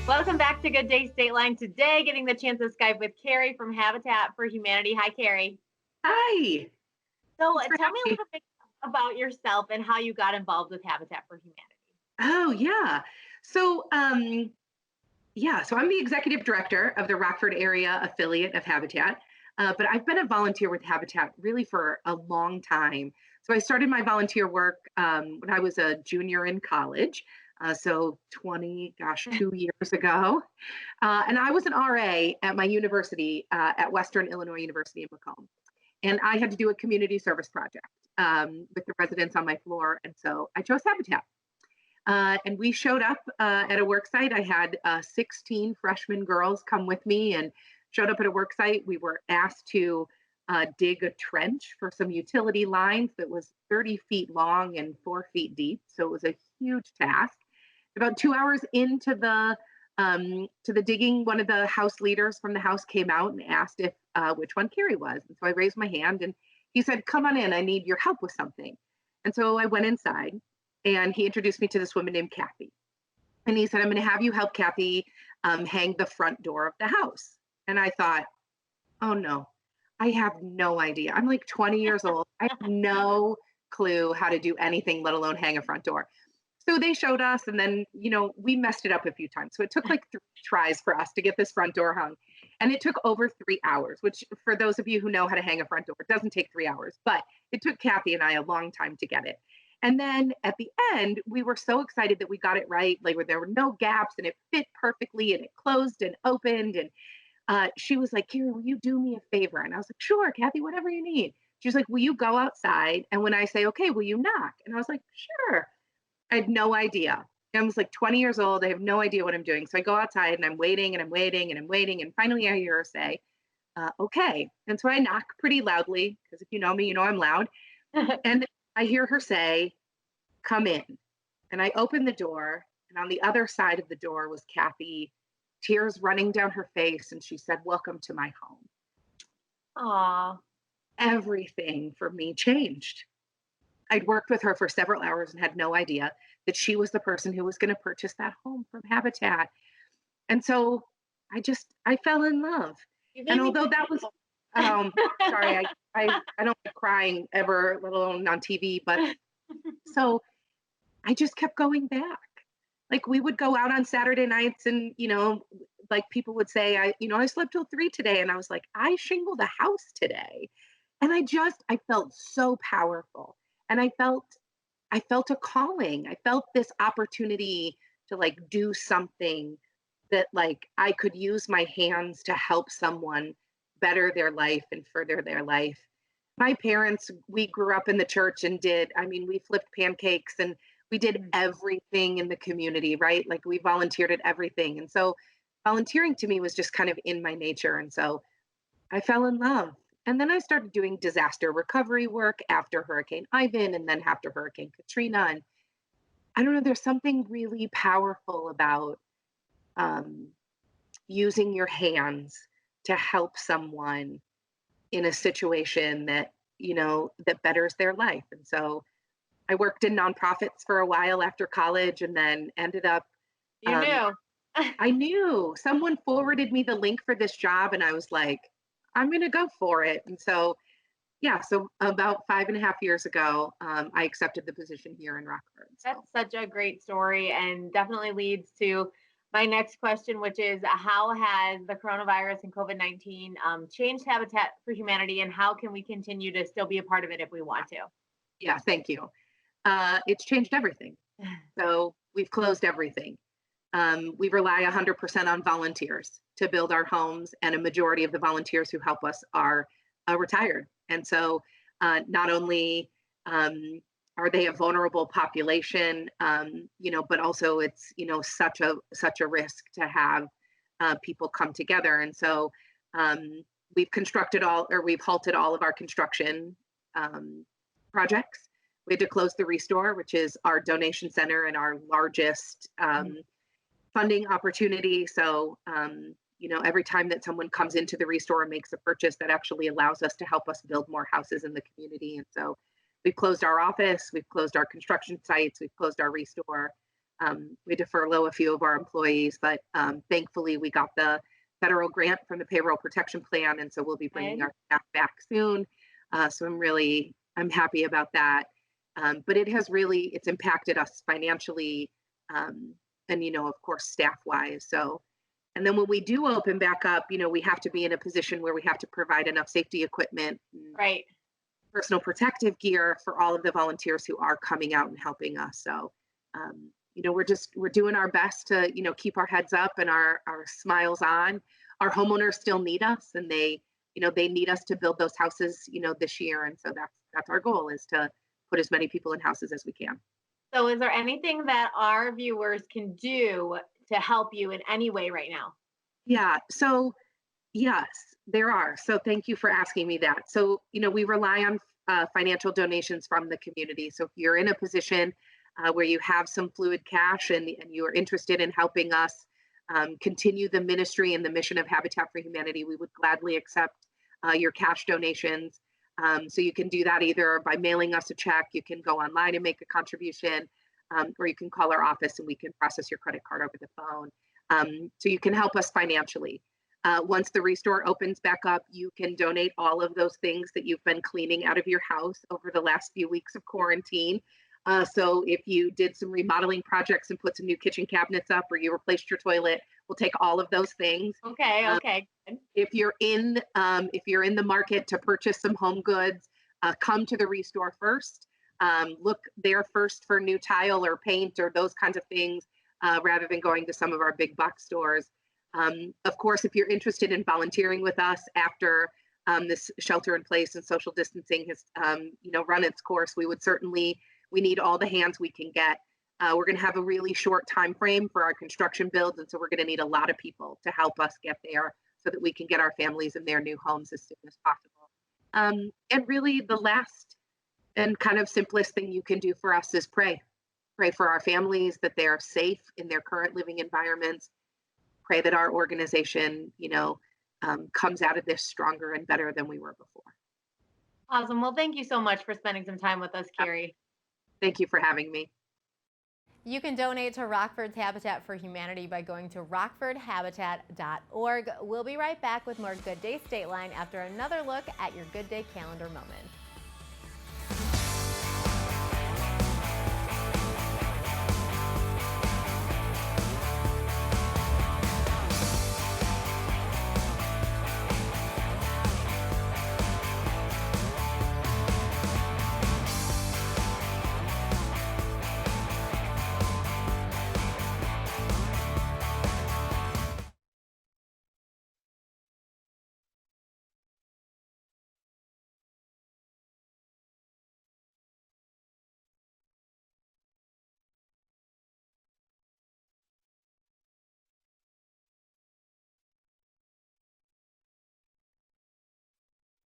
Welcome back to Good Day Stateline. Today, getting the chance to Skype with Carrie from Habitat for Humanity. Hi, Carrie. Hi. So, Thanks for tell me a having me. little bit about yourself and how you got involved with Habitat for Humanity. Oh, yeah. So, so I'm the executive director of the Rockford area affiliate of Habitat. But I've been a volunteer with Habitat really for a long time. So I started my volunteer work when I was a junior in college. So 2 years ago. And I was an RA at my university, at Western Illinois University in Macomb. And I had to do a community service project with the residents on my floor. And so I chose Habitat. And we showed up at a work site. I had 16 freshman girls come with me and showed up at a work site. We were asked to dig a trench for some utility lines that was 30 feet long and 4 feet deep. So it was a huge task. About 2 hours into the digging, one of the house leaders from the house came out and asked if which one Carrie was. And so I raised my hand and he said, "Come on in. I need your help with something." And so I went inside and he introduced me to this woman named Kathy. And he said, "I'm going to have you help Kathy hang the front door of the house." And I thought, oh no, I have no idea. I'm like 20 years old. I have no clue how to do anything, let alone hang a front door. So they showed us, and then, we messed it up a few times. So it took like 3 tries for us to get this front door hung. And it took over 3 hours, which for those of you who know how to hang a front door, it doesn't take 3 hours, but it took Kathy and I a long time to get it. And then at the end, we were so excited that we got it right. Like where there were no gaps and it fit perfectly and it closed and opened. And she was like, "Kira, will you do me a favor?" And I was like, "Sure, Kathy, whatever you need." She was like, "Will you go outside? And when I say, okay, will you knock?" And I was like, "Sure." I had no idea. I was like 20 years old. I have no idea what I'm doing. So I go outside and I'm waiting and I'm waiting and I'm waiting. And finally I hear her say, okay. And so I knock pretty loudly because if you know me, you know I'm loud. And I hear her say, "Come in." And I open the door. And on the other side of the door was Kathy, tears running down her face. And she said, "Welcome to my home." Aw. Everything for me changed. I'd worked with her for several hours and had no idea that she was the person who was going to purchase that home from Habitat. And so I fell in love. You And made me although that was, um, sorry, I don't like crying ever, let alone on TV, but so I just kept going back. Like we would go out on Saturday nights and, like people would say, I slept till 3 today. And I was like, I shingled a house today. And I felt so powerful. And I felt a calling. I felt this opportunity to like do something that like I could use my hands to help someone better their life and further their life. My parents, we grew up in the church and we flipped pancakes and we did everything in the community, right? Like we volunteered at everything. And so volunteering to me was just kind of in my nature. And so I fell in love. And then I started doing disaster recovery work after Hurricane Ivan and then after Hurricane Katrina. And I don't know, there's something really powerful about um, using your hands to help someone in a situation that betters their life. And so I worked in nonprofits for a while after college and then ended up, You um, knew. I knew someone forwarded me the link for this job and I was like, I'm going to go for it. And so, yeah, so about 5.5 years ago, I accepted the position here in Rockford. So, That's such a great story and definitely leads to my next question, which is how has the coronavirus and COVID-19 changed Habitat for Humanity and how can we continue to still be a part of it if we want to? yeah, thank you. It's changed everything. So we've closed everything. We rely 100% on volunteers to build our homes, and a majority of the volunteers who help us are retired. And so, not only are they a vulnerable population, but also it's such a risk to have people come together. And so, we've halted all of our construction um, projects. We had to close the Restore, which is our donation center and our largest funding opportunity. So, every time that someone comes into the Restore and makes a purchase, that actually allows us to help us build more houses in the community. And so we've closed our office, we've closed our construction sites, we've closed our Restore. We had to furlough a few of our employees, but thankfully we got the federal grant from the payroll protection plan, and so we'll be bringing Good. our staff back soon. So I'm happy about that. But it's impacted us financially, and of course staff wise. So, and then when we do open back up, we have to be in a position where we have to provide enough safety equipment and Right. personal protective gear for all of the volunteers who are coming out and helping us. So, we're doing our best to keep our heads up and our smiles on. Our homeowners still need us, and they need us to build those houses this year, and so that's our goal, is to put as many people in houses as we can. So, is there anything that our viewers can do to help you in any way right now? Yeah. So yes, there are. So thank you for asking me that. So, we rely on financial donations from the community. So if you're in a position where you have some fluid cash, and you are interested in helping us continue the ministry and the mission of Habitat for Humanity, we would gladly accept your cash donations. So you can do that either by mailing us a check, you can go online and make a contribution, or you can call our office and we can process your credit card over the phone. So you can help us financially. Once the Restore opens back up, you can donate all of those things that you've been cleaning out of your house over the last few weeks of quarantine. So if you did some remodeling projects and put some new kitchen cabinets up, or you replaced your toilet, we'll take all of those things. Okay, Um, okay, good. if you're in the market to purchase some home goods, come to the Restore first. Look there first for new tile or paint or those kinds of things, rather than going to some of our big box stores. Of course, if you're interested in volunteering with us after this shelter in place and social distancing has run its course, we need all the hands we can get. We're going to have a really short time frame for our construction builds, and so we're going to need a lot of people to help us get there so that we can get our families in their new homes as soon as possible. And really, the last and kind of simplest thing you can do for us is pray. Pray for our families that they are safe in their current living environments. Pray that our organization, comes out of this stronger and better than we were before. Awesome. Well, thank you so much for spending some time with us, Carrie. Thank you for having me. You can donate to Rockford's Habitat for Humanity by going to rockfordhabitat.org. We'll be right back with more Good Day Stateline after another look at your Good Day calendar moment.